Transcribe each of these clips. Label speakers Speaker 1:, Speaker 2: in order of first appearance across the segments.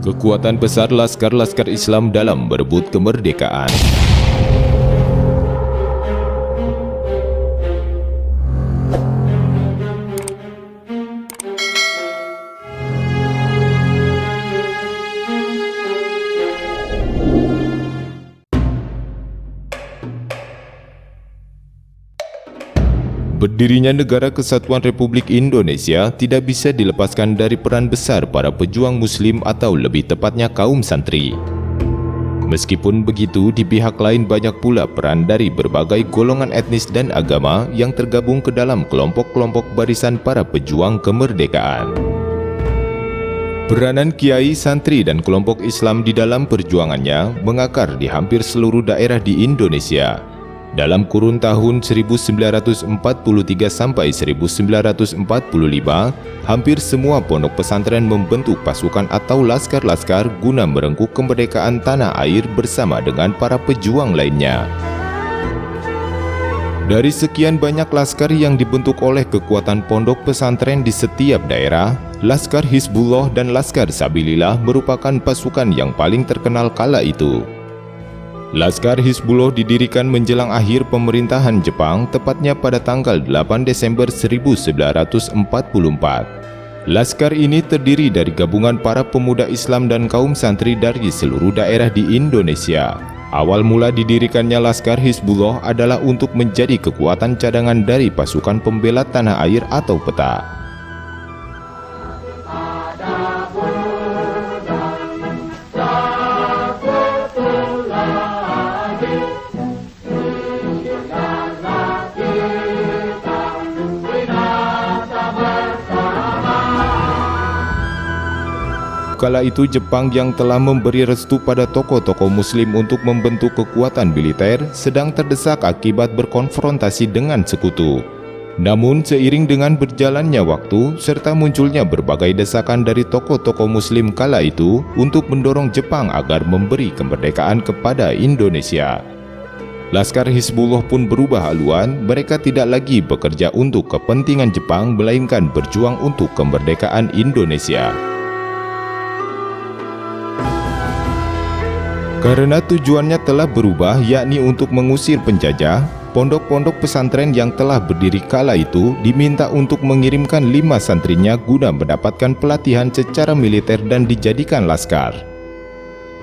Speaker 1: Kekuatan besar laskar-laskar Islam dalam berebut kemerdekaan. Berdirinya Negara Kesatuan Republik Indonesia tidak bisa dilepaskan dari peran besar para pejuang Muslim atau lebih tepatnya kaum santri. Meskipun begitu, di pihak lain banyak pula peran dari berbagai golongan etnis dan agama yang tergabung ke dalam kelompok-kelompok barisan para pejuang kemerdekaan. Peranan kiai, santri, dan kelompok Islam di dalam perjuangannya mengakar di hampir seluruh daerah di Indonesia. Dalam kurun tahun 1943 sampai 1945, hampir semua pondok pesantren membentuk pasukan atau laskar-laskar guna merengkuh kemerdekaan tanah air bersama dengan para pejuang lainnya. Dari sekian banyak laskar yang dibentuk oleh kekuatan pondok pesantren di setiap daerah, Laskar Hizbullah dan Laskar Sabilillah merupakan pasukan yang paling terkenal kala itu. Laskar Hizbullah didirikan menjelang akhir pemerintahan Jepang, tepatnya pada tanggal 8 Desember 1944. Laskar ini terdiri dari gabungan para pemuda Islam dan kaum santri dari seluruh daerah di Indonesia. Awal mula didirikannya Laskar Hizbullah adalah untuk menjadi kekuatan cadangan dari pasukan pembela tanah air atau PETA. Kala itu Jepang yang telah memberi restu pada tokoh-tokoh Muslim untuk membentuk kekuatan militer sedang terdesak akibat berkonfrontasi dengan sekutu. Namun seiring dengan berjalannya waktu serta munculnya berbagai desakan dari tokoh-tokoh Muslim kala itu untuk mendorong Jepang agar memberi kemerdekaan kepada Indonesia, Laskar Hizbullah pun berubah haluan. Mereka tidak lagi bekerja untuk kepentingan Jepang melainkan berjuang untuk kemerdekaan Indonesia. Karena tujuannya telah berubah, yakni untuk mengusir penjajah, pondok-pondok pesantren yang telah berdiri kala itu diminta untuk mengirimkan 5 santrinya guna mendapatkan pelatihan secara militer dan dijadikan laskar.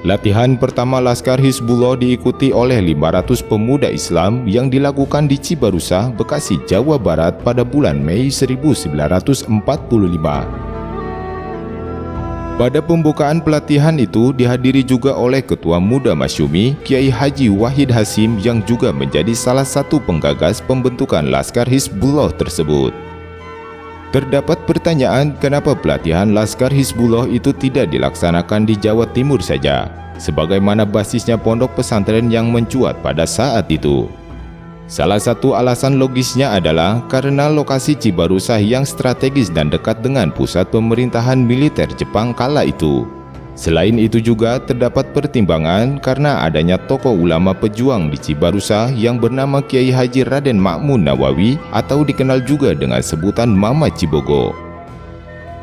Speaker 1: Latihan pertama Laskar Hizbullah diikuti oleh 500 pemuda Islam yang dilakukan di Cibarusah, Bekasi, Jawa Barat pada bulan Mei 1945. Pada pembukaan pelatihan itu dihadiri juga oleh Ketua Muda Masyumi, Kiai Haji Wahid Hasyim yang juga menjadi salah satu penggagas pembentukan Laskar Hizbullah tersebut. Terdapat pertanyaan kenapa pelatihan Laskar Hizbullah itu tidak dilaksanakan di Jawa Timur saja, sebagaimana basisnya pondok pesantren yang mencuat pada saat itu. Salah satu alasan logisnya adalah karena lokasi Cibarusah yang strategis dan dekat dengan pusat pemerintahan militer Jepang kala itu. Selain itu juga terdapat pertimbangan karena adanya tokoh ulama pejuang di Cibarusah yang bernama Kiai Haji Raden Ma'mun Nawawi atau dikenal juga dengan sebutan Mama Cibogo.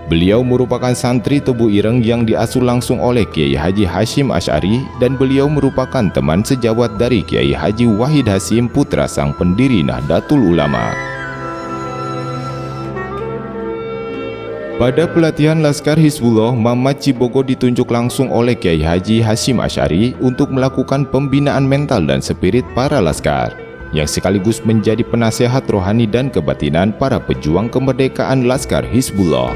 Speaker 1: Beliau merupakan santri Tebu Ireng yang diasuh langsung oleh Kiai Haji Hashim Asy'ari dan beliau merupakan teman sejawat dari Kiai Haji Wahid Hasyim, putra sang pendiri Nahdlatul Ulama. Pada pelatihan Laskar Hizbullah, Mama Cibogo ditunjuk langsung oleh Kiai Haji Hashim Asy'ari untuk melakukan pembinaan mental dan spirit para laskar, yang sekaligus menjadi penasehat rohani dan kebatinan para pejuang kemerdekaan Laskar Hizbullah.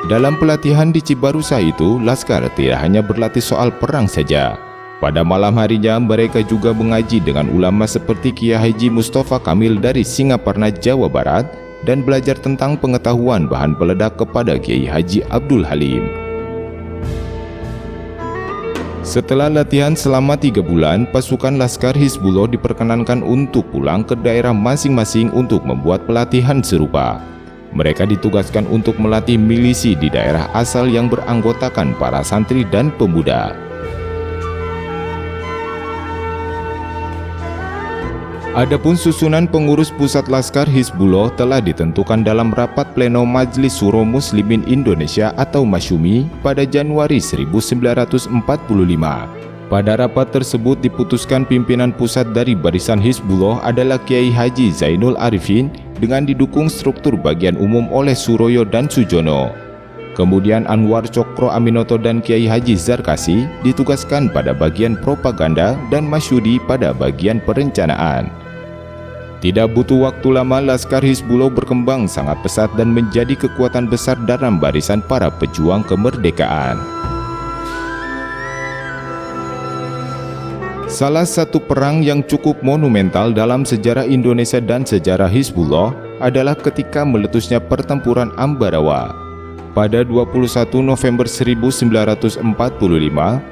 Speaker 1: Dalam pelatihan di Cibarusah itu, laskar tidak hanya berlatih soal perang saja. Pada malam harinya, mereka juga mengaji dengan ulama seperti Kiai Haji Mustafa Kamil dari Singaparna, Jawa Barat, dan belajar tentang pengetahuan bahan peledak kepada Kiai Haji Abdul Halim. Setelah latihan selama 3 bulan, pasukan Laskar Hizbullah diperkenankan untuk pulang ke daerah masing-masing untuk membuat pelatihan serupa. Mereka ditugaskan untuk melatih milisi di daerah asal yang beranggotakan para santri dan pemuda. Adapun susunan pengurus pusat Laskar Hizbullah telah ditentukan dalam rapat pleno Majelis Syuro Muslimin Indonesia atau Masyumi pada Januari 1945. Pada rapat tersebut diputuskan pimpinan pusat dari Barisan Hizbullah adalah Kiai Haji Zainul Arifin dengan didukung struktur bagian umum oleh Suroyo dan Sujono. Kemudian Anwar Cokro Aminoto dan Kiai Haji Zarkasi ditugaskan pada bagian propaganda dan Masyudi pada bagian perencanaan. Tidak butuh waktu lama, Laskar Hizbullah berkembang sangat pesat dan menjadi kekuatan besar dalam barisan para pejuang kemerdekaan. Salah satu perang yang cukup monumental dalam sejarah Indonesia dan sejarah Hizbullah adalah ketika meletusnya pertempuran Ambarawa. Pada 21 November 1945,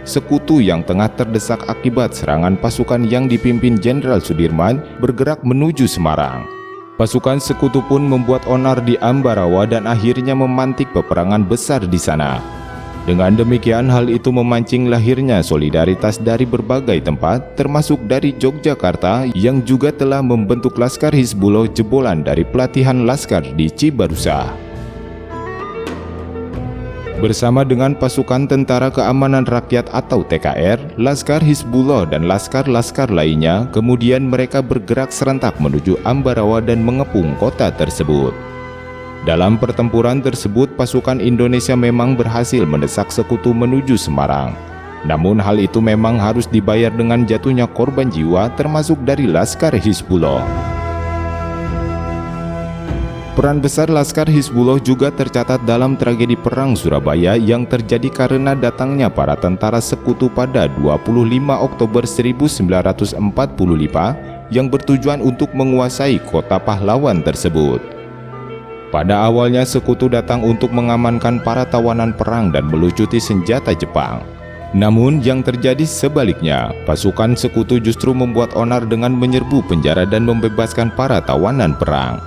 Speaker 1: sekutu yang tengah terdesak akibat serangan pasukan yang dipimpin Jenderal Sudirman bergerak menuju Semarang. Pasukan sekutu pun membuat onar di Ambarawa dan akhirnya memantik peperangan besar di sana. Dengan demikian, hal itu memancing lahirnya solidaritas dari berbagai tempat, termasuk dari Yogyakarta yang juga telah membentuk Laskar Hizbullah jebolan dari pelatihan Laskar di Cibarusah. Bersama dengan pasukan Tentara Keamanan Rakyat atau TKR, Laskar Hizbullah dan laskar-laskar lainnya, kemudian mereka bergerak serentak menuju Ambarawa dan mengepung kota tersebut. Dalam pertempuran tersebut, pasukan Indonesia memang berhasil mendesak sekutu menuju Semarang. Namun hal itu memang harus dibayar dengan jatuhnya korban jiwa termasuk dari Laskar Hizbullah. Peran besar Laskar Hizbullah juga tercatat dalam tragedi Perang Surabaya yang terjadi karena datangnya para tentara sekutu pada 25 Oktober 1945 yang bertujuan untuk menguasai kota pahlawan tersebut. Pada awalnya sekutu datang untuk mengamankan para tawanan perang dan melucuti senjata Jepang. Namun yang terjadi sebaliknya, pasukan sekutu justru membuat onar dengan menyerbu penjara dan membebaskan para tawanan perang.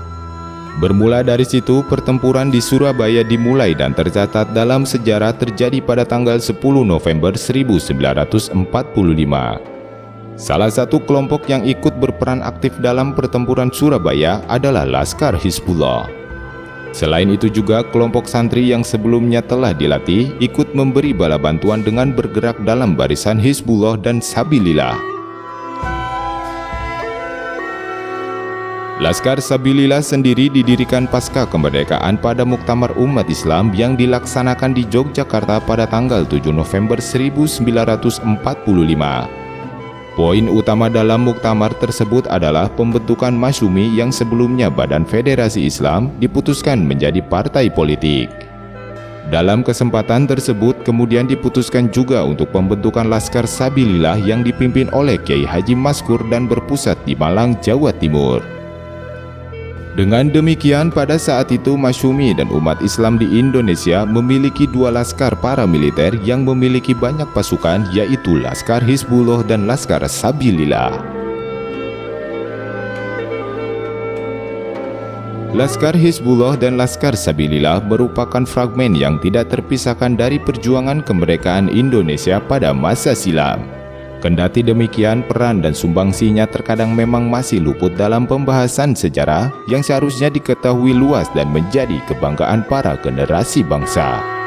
Speaker 1: Bermula dari situ, pertempuran di Surabaya dimulai dan tercatat dalam sejarah terjadi pada tanggal 10 November 1945. Salah satu kelompok yang ikut berperan aktif dalam pertempuran Surabaya adalah Laskar Hizbullah. Selain itu juga kelompok santri yang sebelumnya telah dilatih ikut memberi bala bantuan dengan bergerak dalam barisan Hizbullah dan Sabilillah. Laskar Sabilillah sendiri didirikan pasca kemerdekaan pada Muktamar Umat Islam yang dilaksanakan di Yogyakarta pada tanggal 7 November 1945. Poin utama dalam muktamar tersebut adalah pembentukan Masyumi yang sebelumnya Badan Federasi Islam diputuskan menjadi partai politik. Dalam kesempatan tersebut kemudian diputuskan juga untuk pembentukan Laskar Sabilillah yang dipimpin oleh Kiai Haji Maskur dan berpusat di Malang, Jawa Timur. Dengan demikian, pada saat itu Masyumi dan umat Islam di Indonesia memiliki dua laskar paramiliter yang memiliki banyak pasukan, yaitu Laskar Hizbullah dan Laskar Sabilillah. Laskar Hizbullah dan Laskar Sabilillah merupakan fragmen yang tidak terpisahkan dari perjuangan kemerdekaan Indonesia pada masa silam. Kendati demikian, peran dan sumbangsinya terkadang memang masih luput dalam pembahasan sejarah yang seharusnya diketahui luas dan menjadi kebanggaan para generasi bangsa.